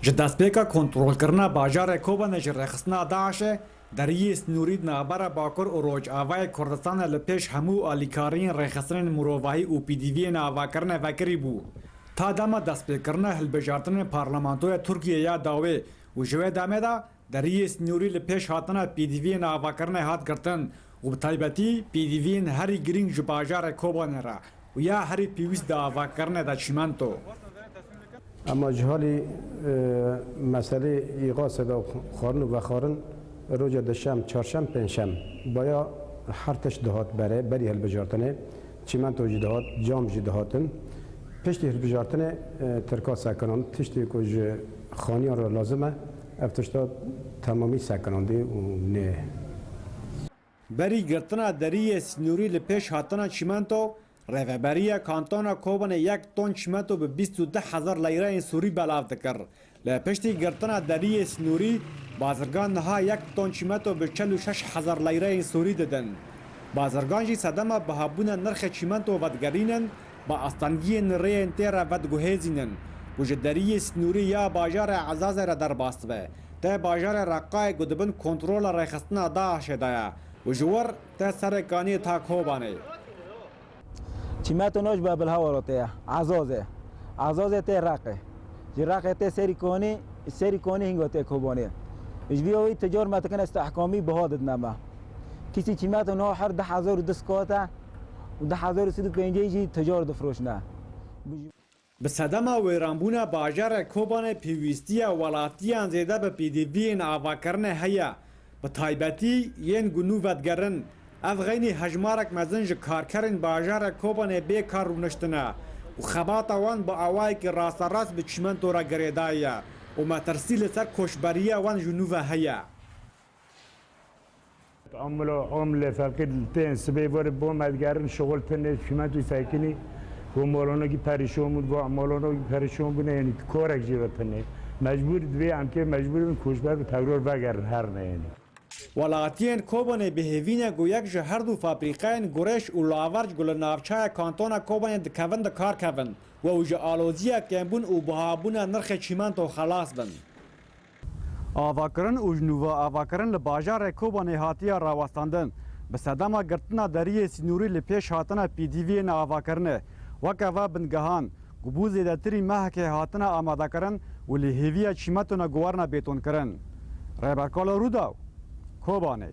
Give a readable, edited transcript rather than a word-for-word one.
ji destpêka kontrolkirina bajarê Kobanê ji rêxistina Daişê, deriyê Snûrî navbera Bakur û Rojavayê Kurdistanê li pêş hemû alîkariyên rêxistinên mirovahî û pîdîviyên avakirinê vekirî bû. Ta dema destpêkirina hilbijartinên parlamentoya Tirkiyeyê ya dawê û ji wê demê de deriyê Snûrî li pêş hatina pîdîviyên avakirinê hat girtin û bi taybetî pîdîviyên herî girîng ji bajarê Kobanê re û ya herî pêwîst di avakirinê de çîmento. اما جهالی مسئله ایقاس دا خارن و خارن روز دشم چهارشنبه پنجشنبه باید هر تش دهات بری هلبجارتنه چیمنتو جدهات جام جدهاتن پشتی هلبجارتنه ترکا سکنان تشتی کج خانیان را لازمه افتشتا تمامی سکنانده و نه بری گرتنا دریه سنوری لپیش هاتنا چیمنتو رهبریه کانتونا کوبن 1 تن چیمنتو به 22,000 لیره سوری بلاو دکر. لپشتی گرتنا دریه سنوری بازرگان نها 1 تن چیمنتو به 46,000 لیره سوری دادن. بازرگان جی صدمه بهابون نرخ چیمنتو ودگرینن با استانگی نره انتر ودگوهزینن. وجه دریه سنوری یا باجار عزاز را در باستوه. تا باجار رقای گدبن کنترل رخصتنا داعش دایا. وجور تا سرکانی تا کوبانه. چیمتو نوش باب الهوارته عزازه ته رقه جی رقه ته سری کنی هنگاته کوبانه اجبیوی تجار متکن استحکامی بهادت نما کسی چیمتو نو هر 10,000 دسکاته و 10,350 جی تجار دفروش نه به صدمه ویرانبونا باجار کوبانه پیوستی ولاتیان زیده به پیدیوین آواکرنه هیا به تایبتی ین گنو ودگرن افغانی هجمارک مزنج کارکرین باجار کوبانه بی کار رونشتنه و خبات وان با اوای که راست راست به چیمنتو را گریدایه و مترسیل سر کشبریه وان جنوب هیا عمل فقط تن سبی ور با مدگرن شغل تن چیمنتو ساکنی و مولانا کی پریشان بود و مولانا کی پریشان بود یعنی کارک جیوتنه مجبور دوی هم که مجبور کشبر به تکرار بگردن هر نه یعنی ولاتین کوبانه بهوینه گویک جه هر دو فابریکین گورش و لاورج گل نافچای کانتونا کوبانه دکوند کار کوند و وجه آلوزیه کمبون و بهابون نرخ چیمنتو خلاص بند. آواکرن و جنوبا آواکرن لباجار کوبانه هاتیه راوستاندن به صدمه گرتنا دریه سنوری لپیش هاتنا پیدیوین آواکرنه وکوا بنگهان گبوز دتری محکه هاتنا آماده کرن و لهویه چیمنتو نگوارنا بیتون کرن. رهبرکال روداو کوبانه